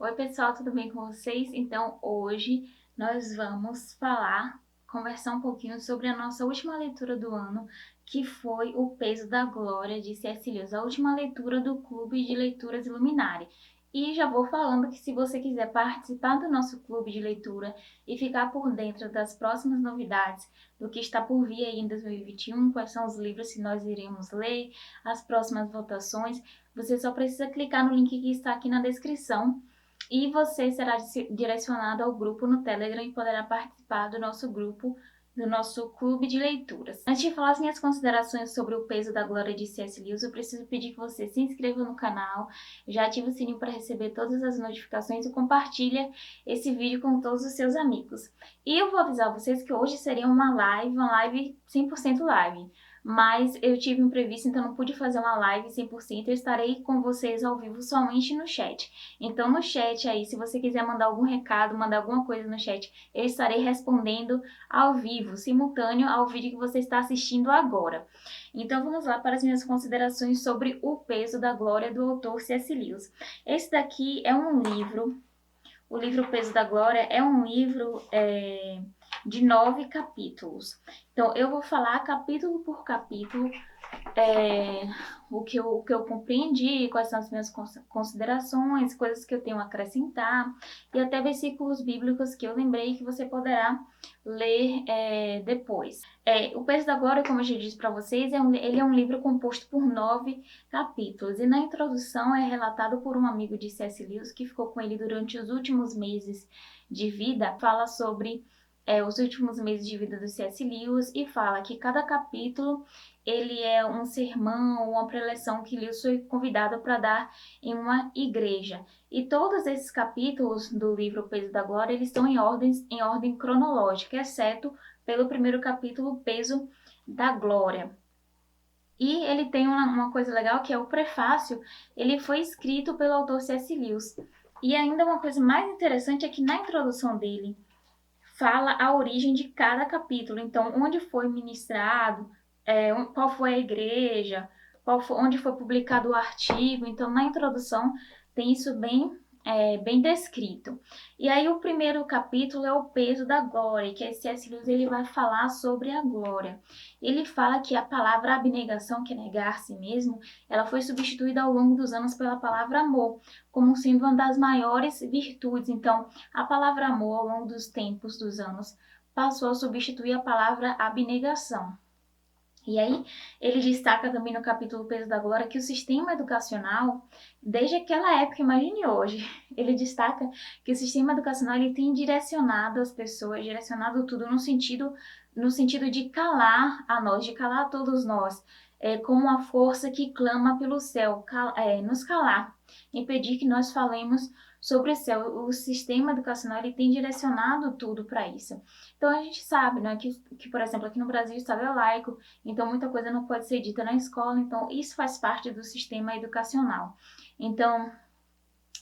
Oi pessoal, tudo bem com vocês? Então hoje nós vamos conversar um pouquinho sobre a nossa última leitura do ano, que foi O Peso da Glória de C.S. Lewis, a última leitura do Clube de Leituras Iluminari. E já vou falando que se você quiser participar do nosso clube de leitura e ficar por dentro das próximas novidades, do que está por vir aí em 2021, quais são os livros que nós iremos ler, as próximas votações, você só precisa clicar no link que está aqui na descrição e você será direcionado ao grupo no Telegram e poderá participar do nosso grupo, do nosso clube de leituras. Antes de falar as minhas considerações sobre O Peso da Glória de C.S. Lewis, eu preciso pedir que você se inscreva no canal, já ative o sininho para receber todas as notificações e compartilhe esse vídeo com todos os seus amigos. E eu vou avisar vocês que hoje seria uma live 100% live. Mas eu tive um imprevisto, então não pude fazer uma live 100%, eu estarei com vocês ao vivo somente no chat. Então no chat aí, se você quiser mandar algum recado, mandar alguma coisa no chat, eu estarei respondendo ao vivo, simultâneo ao vídeo que você está assistindo agora. Então vamos lá para as minhas considerações sobre O Peso da Glória do autor C.S. Lewis. Esse daqui é um livro, o livro O Peso da Glória é um livro de 9 capítulos. Então eu vou falar capítulo por capítulo o que eu compreendi, quais são as minhas considerações, coisas que eu tenho a acrescentar, e até versículos bíblicos que eu lembrei que você poderá ler depois. O Peso da Glória, como eu já disse para vocês, ele é um livro composto por 9 capítulos, e na introdução é relatado por um amigo de C.S. Lewis que ficou com ele durante os últimos meses de vida, fala sobre os últimos meses de vida do C.S. Lewis e fala que cada capítulo ele é um sermão, uma preleção que Lewis foi convidado para dar em uma igreja. E todos esses capítulos do livro O Peso da Glória, eles estão em ordem cronológica, exceto pelo primeiro capítulo, O Peso da Glória. E ele tem uma coisa legal, que é o prefácio, ele foi escrito pelo autor C.S. Lewis. E ainda uma coisa mais interessante é que na introdução dele, fala a origem de cada capítulo. Então, onde foi ministrado, qual foi a igreja, onde foi publicado o artigo. Então, na introdução tem isso bem descrito. E aí, o primeiro capítulo é o peso da glória, que C.S. Lewis ele vai falar sobre a glória. Ele fala que a palavra abnegação, que é negar a si mesmo, ela foi substituída ao longo dos anos pela palavra amor, como sendo uma das maiores virtudes. Então, a palavra amor, ao longo dos tempos, dos anos, passou a substituir a palavra abnegação. E aí, ele destaca também no capítulo Peso da Glória que o sistema educacional, desde aquela época, imagine hoje, ele destaca que o sistema educacional ele tem direcionado as pessoas, direcionado tudo no sentido de calar a nós, de calar a todos nós, como uma força que clama pelo céu, nos calar, impedir que nós falemos sobre o céu. O sistema educacional ele tem direcionado tudo para isso. Então a gente sabe, né, que, por exemplo, aqui no Brasil o Estado é laico, então muita coisa não pode ser dita na escola, então isso faz parte do sistema educacional. Então,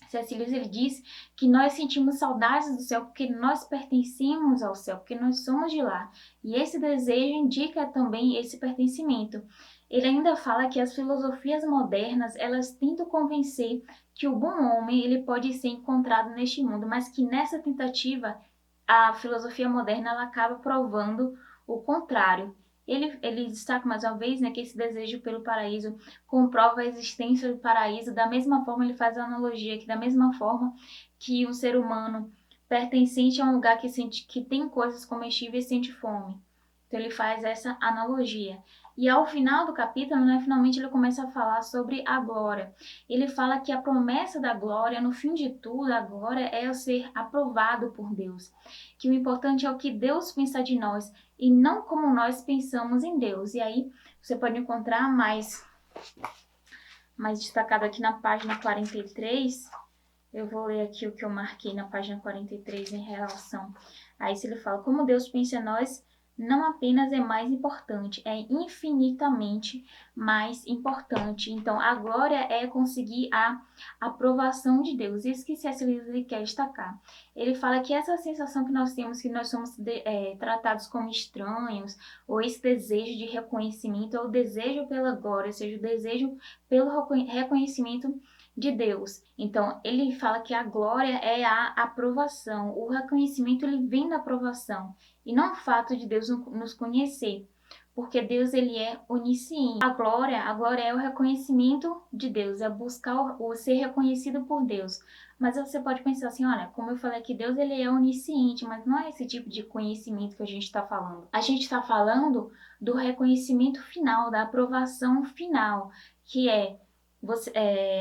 C.S. Lewis ele diz que nós sentimos saudades do céu porque nós pertencemos ao céu, porque nós somos de lá. E esse desejo indica também esse pertencimento. Ele ainda fala que as filosofias modernas, elas tentam convencer que o bom homem ele pode ser encontrado neste mundo, mas que nessa tentativa a filosofia moderna ela acaba provando o contrário. Ele destaca mais uma vez, né, que esse desejo pelo paraíso comprova a existência do paraíso. Da mesma forma, ele faz a analogia que da mesma forma que um ser humano pertencente a um lugar que tem coisas comestíveis sente fome. Então ele faz essa analogia. E ao final do capítulo, né, finalmente ele começa a falar sobre a glória. Ele fala que a promessa da glória, no fim de tudo, a glória é o ser aprovado por Deus. Que o importante é o que Deus pensa de nós e não como nós pensamos em Deus. E aí você pode encontrar mais destacado aqui na página 43. Eu vou ler aqui o que eu marquei na página 43 em relação a isso. Ele fala, como Deus pensa em nós, não apenas é mais importante, é infinitamente mais importante. Então, a glória é conseguir a aprovação de Deus. Isso que C.S. Lewis quer destacar. Ele fala que essa sensação que nós temos, que nós somos tratados como estranhos, ou esse desejo de reconhecimento, ou o desejo pela glória, ou seja, o desejo pelo reconhecimento de Deus. Então, ele fala que a glória é a aprovação. O reconhecimento, ele vem da aprovação. E não o fato de Deus nos conhecer. Porque Deus, ele é onisciente. A glória é o reconhecimento de Deus, é buscar o ser reconhecido por Deus. Mas você pode pensar assim, olha, como eu falei aqui, Deus, ele é onisciente, mas não é esse tipo de conhecimento que a gente está falando. A gente está falando do reconhecimento final, da aprovação final, que é,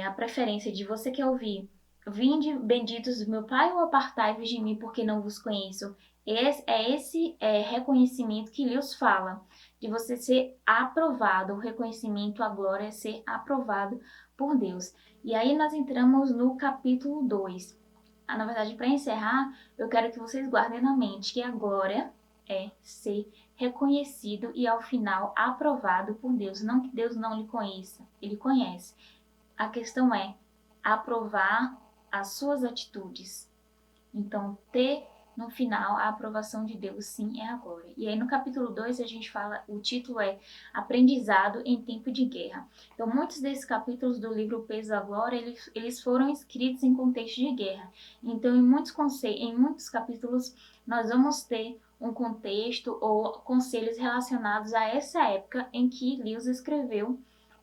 a preferência de você quer ouvir: vinde benditos do meu Pai, ou apartai-vos de mim, porque não vos conheço. Esse reconhecimento que Deus fala, de você ser aprovado, o reconhecimento, a glória é ser aprovado por Deus. E aí nós entramos no capítulo 2. Na verdade, para encerrar, eu quero que vocês guardem na mente que a glória é ser reconhecido e ao final aprovado por Deus. Não que Deus não lhe conheça, ele conhece. A questão é aprovar as suas atitudes. Então, ter no final a aprovação de Deus, sim, é a glória. E aí no capítulo 2 a gente fala, o título é Aprendizado em Tempo de Guerra. Então, muitos desses capítulos do livro O Peso da Glória, eles foram escritos em contexto de guerra. Então, em muitos capítulos, nós vamos ter um contexto ou conselhos relacionados a essa época em que Lewis escreveu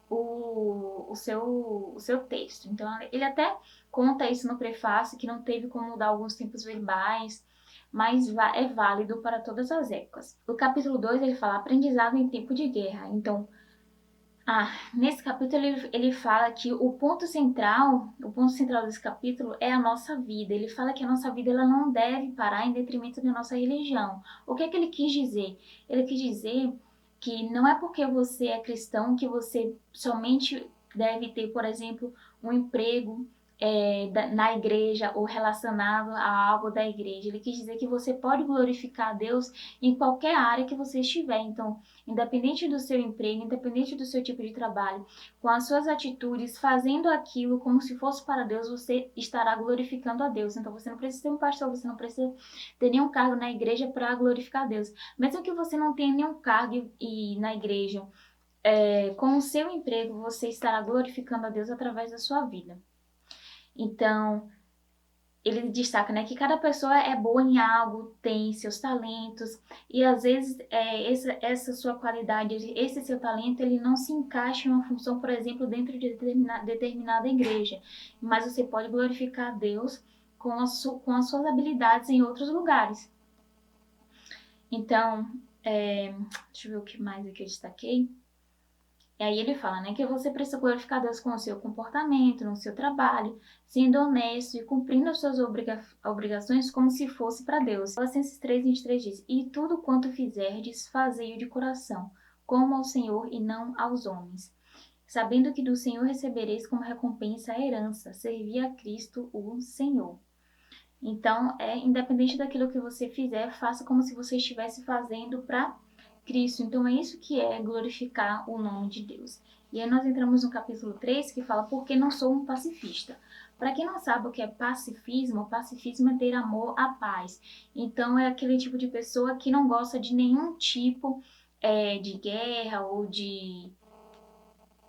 o seu texto. Então, ele até conta isso no prefácio, que não teve como mudar alguns tempos verbais, mas é válido para todas as épocas. O capítulo 2, ele fala aprendizado em tempo de guerra. Então, nesse capítulo ele fala que o ponto central desse capítulo é a nossa vida. Ele fala que a nossa vida ela não deve parar em detrimento da nossa religião. O que é que ele quis dizer? Ele quis dizer que não é porque você é cristão que você somente deve ter, por exemplo, um emprego na igreja ou relacionado a algo da igreja. Ele quis dizer que você pode glorificar a Deus em qualquer área que você estiver. Então, independente do seu emprego, independente do seu tipo de trabalho, com as suas atitudes, fazendo aquilo como se fosse para Deus, você estará glorificando a Deus. Então, você não precisa ser um pastor, você não precisa ter nenhum cargo na igreja para glorificar a Deus. Mesmo que você não tenha nenhum cargo na igreja, com o seu emprego, você estará glorificando a Deus através da sua vida. Então, ele destaca, né, que cada pessoa é boa em algo, tem seus talentos, e às vezes essa sua qualidade, esse seu talento, ele não se encaixa em uma função, por exemplo, dentro de determinada igreja, mas você pode glorificar a Deus com as suas habilidades em outros lugares. Então, deixa eu ver o que mais aqui eu destaquei. E aí ele fala, né, que você precisa glorificar Deus com o seu comportamento, no seu trabalho, sendo honesto e cumprindo as suas obrigações como se fosse para Deus. Colossenses 3:23 diz: E tudo quanto fizerdes, fazei-o de coração, como ao Senhor e não aos homens, sabendo que do Senhor recebereis como recompensa a herança, servir a Cristo o Senhor. Então, independente daquilo que você fizer, faça como se você estivesse fazendo para Cristo. Então é isso que é glorificar o nome de Deus. E aí nós entramos no capítulo 3 que fala por que não sou um pacifista. Para quem não sabe o que é pacifismo é ter amor à paz. Então é aquele tipo de pessoa que não gosta de nenhum tipo de guerra ou de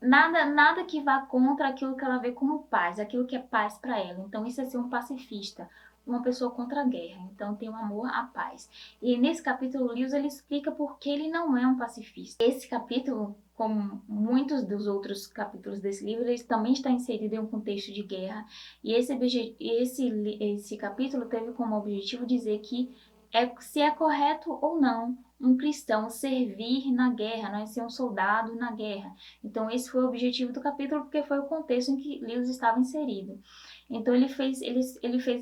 nada que vá contra aquilo que ela vê como paz, aquilo que é paz para ela. Então isso é ser um pacifista, uma pessoa contra a guerra. Então tem um amor à paz. E nesse capítulo, Lewis ele explica por que ele não é um pacifista. Esse capítulo, como muitos dos outros capítulos desse livro, ele também está inserido em um contexto de guerra. E esse capítulo teve como objetivo dizer que se é correto ou não um cristão servir na guerra, não é ser um soldado na guerra. Então esse foi o objetivo do capítulo, porque foi o contexto em que Lewis estava inserido. Então ele fez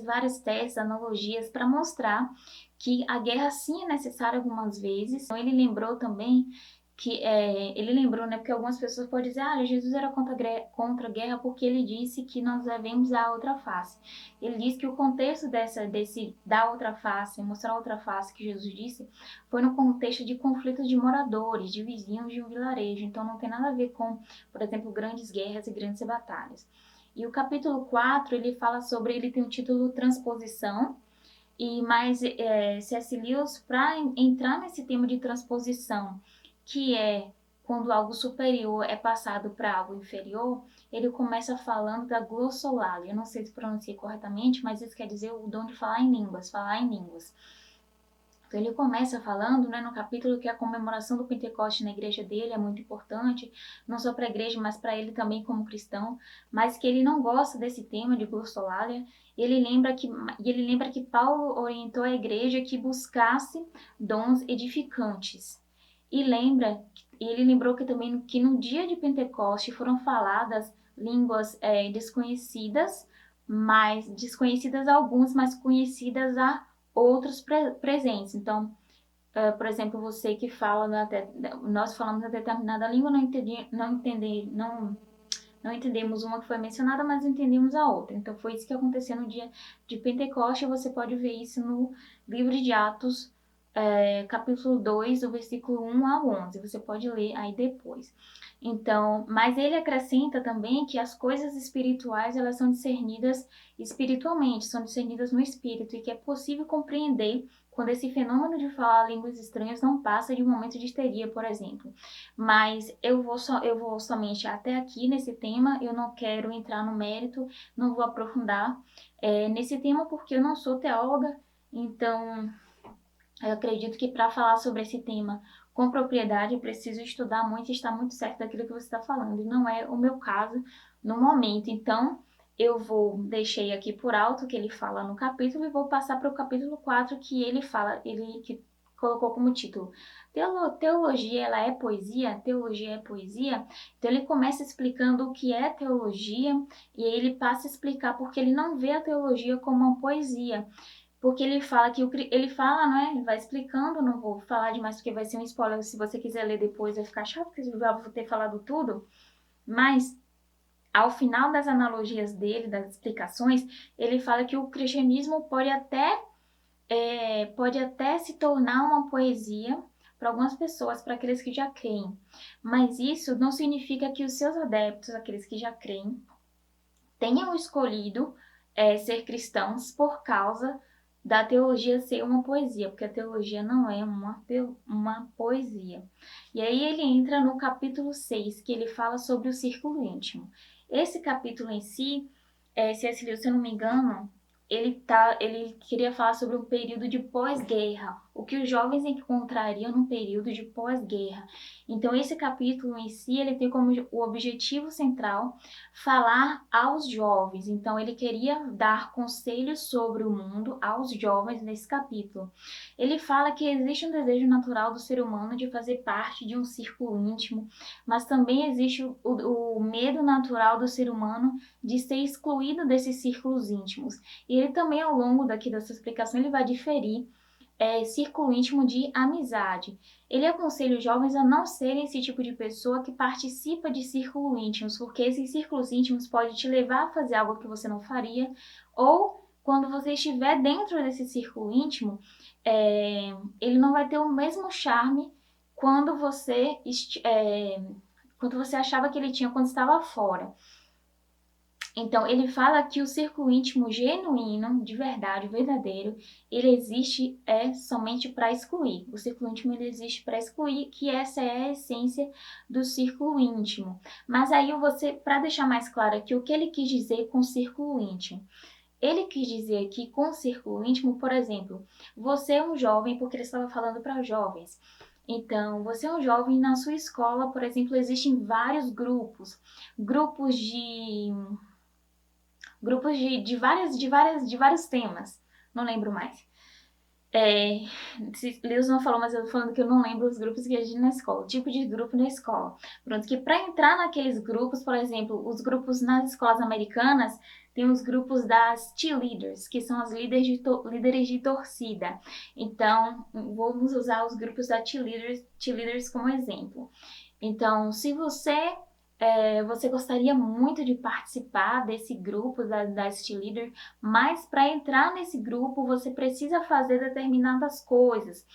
várias testes, analogias para mostrar que a guerra sim é necessária algumas vezes. Então ele lembrou também né, porque algumas pessoas podem dizer, Jesus era contra a guerra porque ele disse que nós devemos dar a outra face. Ele diz que o contexto desse dar outra face, mostrar a outra face que Jesus disse, foi no contexto de conflitos de moradores, de vizinhos de um vilarejo. Então não tem nada a ver com, por exemplo, grandes guerras e grandes batalhas. E o capítulo 4, ele tem o título Transposição, mas C.S. Lewis, para entrar nesse tema de transposição, que é quando algo superior é passado para algo inferior, ele começa falando da glossolalia. Eu não sei se pronunciei corretamente, mas isso quer dizer o dom de falar em línguas, Então ele começa falando, né, no capítulo, que a comemoração do Pentecoste na igreja dele é muito importante, não só para a igreja, mas para ele também como cristão, mas que ele não gosta desse tema de glossolalia. Ele lembra que Paulo orientou a igreja que buscasse dons edificantes. Ele lembrou que também que no dia de Pentecoste foram faladas línguas desconhecidas, mas desconhecidas a alguns, mas conhecidas a outros presentes. Então, por exemplo, você que fala, nós falamos a determinada língua, não entendemos uma que foi mencionada, mas entendemos a outra. Então, foi isso que aconteceu no dia de Pentecoste. Você pode ver isso no livro de Atos, capítulo 2, do versículo 1 ao 11. Você pode ler aí depois. Então, mas ele acrescenta também que as coisas espirituais, elas são discernidas espiritualmente, são discernidas no espírito, e que é possível compreender quando esse fenômeno de falar línguas estranhas não passa de um momento de histeria, por exemplo. Mas eu vou somente até aqui nesse tema, eu não quero entrar no mérito, não vou aprofundar nesse tema, porque eu não sou teóloga. Então, eu acredito que para falar sobre esse tema com propriedade, eu preciso estudar muito e estar muito certo daquilo que você está falando. E não é o meu caso no momento. Então, deixei aqui por alto o que ele fala no capítulo e vou passar para o capítulo 4, que ele fala, ele que colocou como título: Teologia, ela é poesia? Teologia é poesia? Então, ele começa explicando o que é teologia e aí ele passa a explicar porque ele não vê a teologia como uma poesia. Porque ele fala né? Ele vai explicando, não vou falar demais porque vai ser um spoiler. Se você quiser ler depois, vai ficar chato, porque eu já vou ter falado tudo. Mas, ao final das analogias dele, das explicações, ele fala que o cristianismo pode até se tornar uma poesia para algumas pessoas, para aqueles que já creem. Mas isso não significa que os seus adeptos, aqueles que já creem, tenham escolhido ser cristãos por causa da teologia ser uma poesia, porque a teologia não é uma poesia. E aí ele entra no capítulo 6, que ele fala sobre o círculo íntimo. Esse capítulo em si, C.S. Lewis, se eu não me engano, ele queria falar sobre um período de pós-guerra, o que os jovens encontrariam num período de pós-guerra. Então, esse capítulo em si, ele tem como o objetivo central falar aos jovens. Então, ele queria dar conselhos sobre o mundo aos jovens nesse capítulo. Ele fala que existe um desejo natural do ser humano de fazer parte de um círculo íntimo, mas também existe o medo natural do ser humano de ser excluído desses círculos íntimos. E ele também, ao longo dessa explicação, ele vai diferir círculo íntimo de amizade. Ele aconselha os jovens a não serem esse tipo de pessoa que participa de círculos íntimos, porque esses círculos íntimos podem te levar a fazer algo que você não faria, ou quando você estiver dentro desse círculo íntimo, ele não vai ter o mesmo charme quando você achava que ele tinha quando estava fora. Então, ele fala que o círculo íntimo genuíno, de verdade, verdadeiro, ele existe somente para excluir. O círculo íntimo ele existe para excluir, que essa é a essência do círculo íntimo. Mas aí para deixar mais claro aqui, o que ele quis dizer com círculo íntimo? Ele quis dizer aqui com círculo íntimo, por exemplo, você é um jovem, porque ele estava falando para jovens. Então, você é um jovem na sua escola, por exemplo, existem vários grupos de vários temas. Não lembro mais. Lewis não falou, mas eu tô falando que eu não lembro os grupos que existem na escola. O tipo de grupo na escola. Pronto, que para entrar naqueles grupos, por exemplo, os grupos nas escolas americanas, tem os grupos das cheerleaders, que são as líderes de torcida. Então, vamos usar os grupos das cheerleaders como exemplo. Então, se você gostaria muito de participar desse grupo da cheerleader, mas para entrar nesse grupo você precisa fazer determinadas coisas.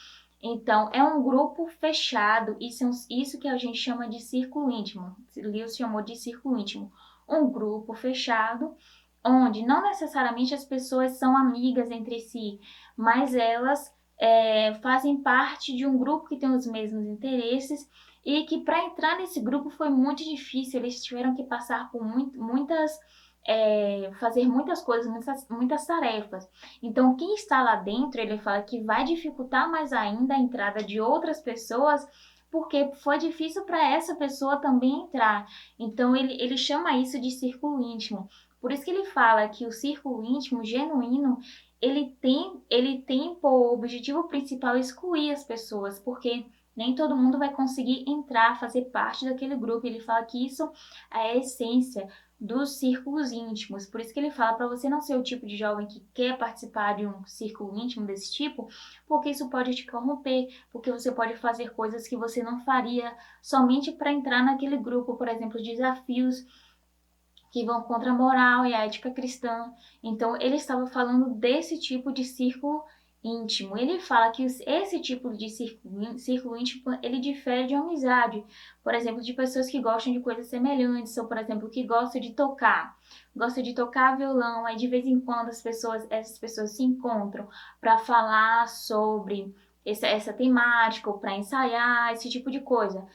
Então, é um grupo fechado, isso que a gente chama de círculo íntimo. Lewis chamou de círculo íntimo. Um grupo fechado, onde não necessariamente as pessoas são amigas entre si, mas elas fazem parte de um grupo que tem os mesmos interesses e que para entrar nesse grupo foi muito difícil, eles tiveram que passar por fazer muitas coisas, muitas tarefas. Então, quem está lá dentro, ele fala que vai dificultar mais ainda a entrada de outras pessoas, porque foi difícil para essa pessoa também entrar. Então, ele chama isso de círculo íntimo. Por isso que ele fala que o círculo íntimo genuíno, ele tem por objetivo principal excluir as pessoas, porque nem todo mundo vai conseguir entrar, fazer parte daquele grupo. Ele fala que isso é a essência dos círculos íntimos. Por isso que ele fala para você não ser o tipo de jovem que quer participar de um círculo íntimo desse tipo, porque isso pode te corromper, porque você pode fazer coisas que você não faria somente para entrar naquele grupo, por exemplo, desafios que vão contra a moral e a ética cristã. Então, ele estava falando desse tipo de círculo íntimo. Ele fala que esse tipo de círculo íntimo, ele difere de uma amizade. Por exemplo, de pessoas que gostam de coisas semelhantes, ou, por exemplo, que gosta de tocar violão, aí de vez em quando essas pessoas se encontram para falar sobre essa temática, ou para ensaiar, esse tipo de coisa.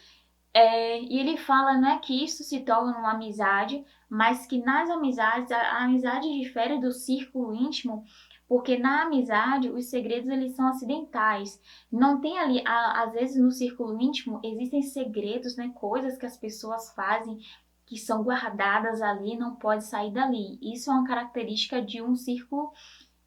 E ele fala, né, que isso se torna uma amizade, mas que nas amizades, a amizade difere do círculo íntimo, porque na amizade os segredos eles são acidentais. Não tem ali, às vezes no círculo íntimo existem segredos, né, coisas que as pessoas fazem que são guardadas ali, não pode sair dali. Isso é uma característica de um círculo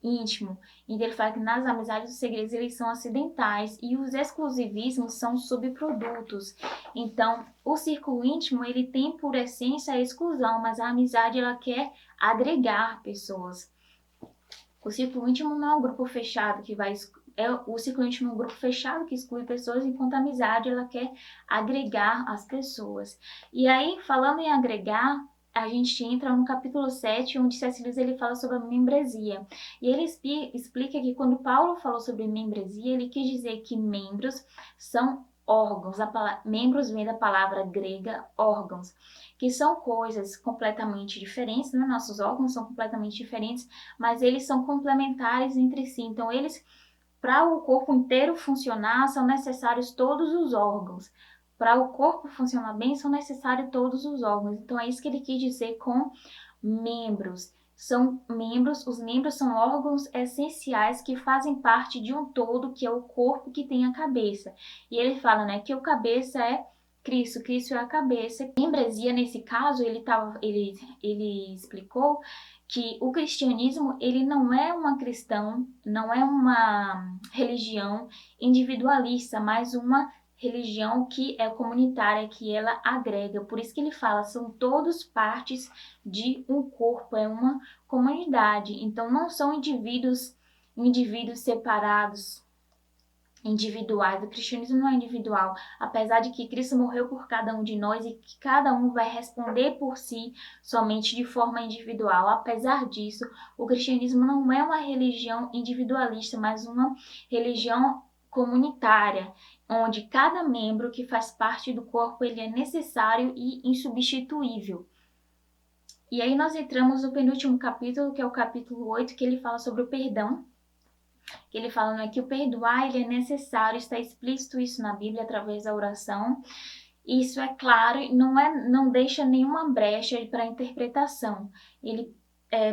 íntimo. Então ele fala que nas amizades os segredos eles são acidentais e os exclusivismos são subprodutos. Então, o círculo íntimo ele tem por essência a exclusão, mas a amizade ela quer agregar pessoas. O círculo íntimo não é um grupo fechado que vai o círculo íntimo é um grupo fechado que exclui pessoas, enquanto a amizade ela quer agregar as pessoas. E aí, falando em agregar, a gente entra no capítulo 7, onde C.S. Lewis ele fala sobre a membresia. E ele explica que quando Paulo falou sobre membresia, ele quis dizer que membros são órgãos. Membros vem da palavra grega órgãos, que são coisas completamente diferentes, né? Nossos órgãos são completamente diferentes, mas eles são complementares entre si. Então, para o corpo inteiro funcionar, são necessários todos os órgãos. Para o corpo funcionar bem, são necessários todos os órgãos. Então, é isso que ele quis dizer com membros. Os membros são órgãos essenciais que fazem parte de um todo, que é o corpo que tem a cabeça. E ele fala, né, que o cabeça é Cristo é a cabeça. Membresia, nesse caso, ele explicou que o cristianismo, ele não é não é uma religião individualista, mas uma religião que é comunitária, que ela agrega. Por isso que ele fala, são todos partes de um corpo, é uma comunidade. Então não são indivíduos separados, individuais. O cristianismo não é individual, apesar de que Cristo morreu por cada um de nós e que cada um vai responder por si somente de forma individual. Apesar disso, o cristianismo não é uma religião individualista, mas uma religião comunitária, onde cada membro que faz parte do corpo ele é necessário e insubstituível. E aí nós entramos no penúltimo capítulo, que é o capítulo 8, que ele fala sobre o perdão. Ele fala, né, que o perdoar ele é necessário, está explícito isso na Bíblia através da oração. Isso é claro, não deixa nenhuma brecha para interpretação. Ele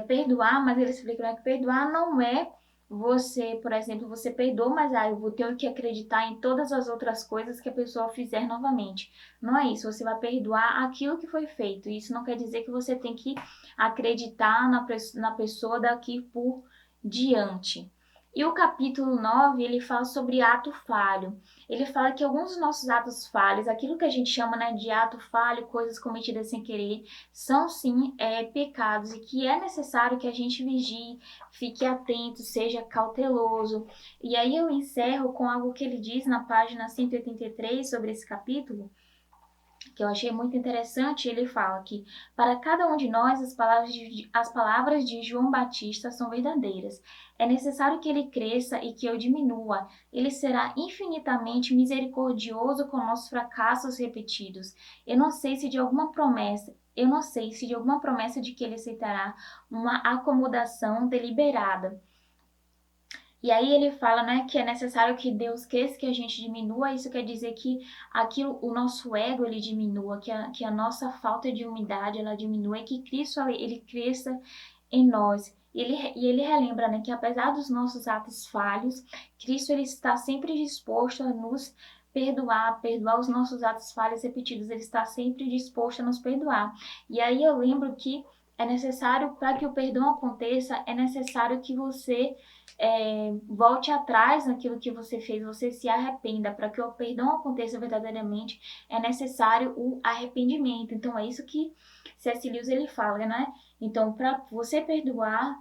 perdoar, mas ele explica, né, que perdoar não é você, por exemplo, você perdoa, mas eu vou ter que acreditar em todas as outras coisas que a pessoa fizer novamente. Não é isso, você vai perdoar aquilo que foi feito. Isso não quer dizer que você tem que acreditar na pessoa daqui por diante. E o capítulo 9, ele fala sobre ato falho. Ele fala que alguns dos nossos atos falhos, aquilo que a gente chama, né, de ato falho, coisas cometidas sem querer, são sim pecados e que é necessário que a gente vigie, fique atento, seja cauteloso. E aí eu encerro com algo que ele diz na página 183 sobre esse capítulo, que eu achei muito interessante. Ele fala que para cada um de nós as palavras de João Batista são verdadeiras. É necessário que ele cresça e que eu diminua. Ele será infinitamente misericordioso com nossos fracassos repetidos. Eu não sei se de alguma promessa de que ele aceitará uma acomodação deliberada. E aí ele fala, né, que é necessário que Deus cresça, que a gente diminua. Isso quer dizer que aquilo, o nosso ego ele diminua, que a nossa falta de humildade ela diminua e que Cristo ele cresça em nós. E ele relembra, né, que apesar dos nossos atos falhos, Cristo ele está sempre disposto a nos perdoar os nossos atos falhos repetidos. Ele está sempre disposto a nos perdoar. E aí eu lembro que é necessário, para que o perdão aconteça, é necessário que você volte atrás naquilo que você fez, você se arrependa. Para que o perdão aconteça verdadeiramente, é necessário o arrependimento. Então é isso que C.S. Lewis ele fala, né? Então, para você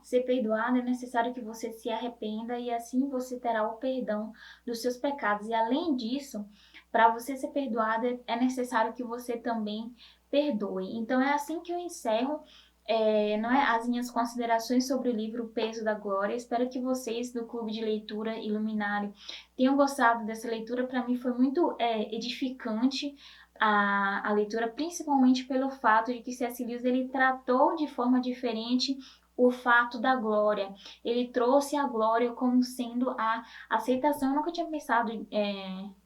ser perdoado, é necessário que você se arrependa e assim você terá o perdão dos seus pecados. E além disso, para você ser perdoado, é necessário que você também perdoe. Então, é assim que eu encerro não é, as minhas considerações sobre o livro O Peso da Glória. Espero que vocês do Clube de Leitura Iluminário tenham gostado dessa leitura. Para mim foi muito edificante a leitura, principalmente pelo fato de que C.S. Lewis ele tratou de forma diferente o fato da glória. Ele trouxe a glória como sendo a aceitação. Eu nunca tinha pensado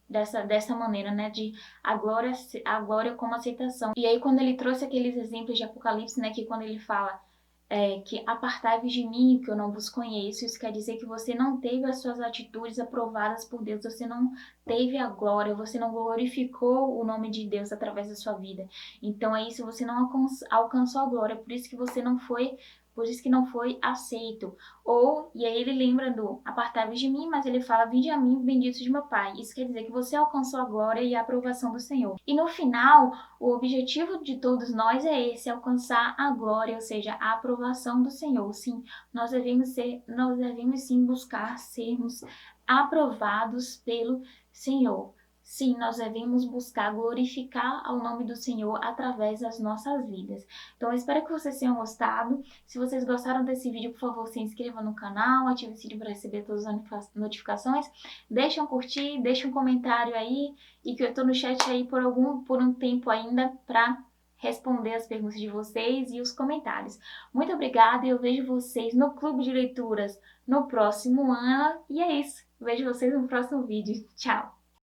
dessa maneira, né, de a glória como aceitação. E aí quando ele trouxe aqueles exemplos de Apocalipse, né, que quando ele fala que apartai-vos de mim, que eu não vos conheço, isso quer dizer que você não teve as suas atitudes aprovadas por Deus, você não teve a glória, você não glorificou o nome de Deus através da sua vida. Então é isso, você não alcançou a glória, por isso que não foi aceito. E aí ele lembra do apartai-vos de mim, mas ele fala, vinde a mim, benditos de meu Pai. Isso quer dizer que você alcançou a glória e a aprovação do Senhor. E no final, o objetivo de todos nós é esse, alcançar a glória, ou seja, a aprovação do Senhor. Sim, nós devemos sim buscar sermos aprovados pelo Senhor. Sim, nós devemos buscar glorificar ao nome do Senhor através das nossas vidas. Então, eu espero que vocês tenham gostado. Se vocês gostaram desse vídeo, por favor, se inscreva no canal, ative o sininho para receber todas as notificações. Deixa um curtir, deixa um comentário aí, e que eu tô no chat aí por um tempo ainda para responder as perguntas de vocês e os comentários. Muito obrigada e eu vejo vocês no Clube de Leituras no próximo ano. E é isso. Vejo vocês no próximo vídeo. Tchau!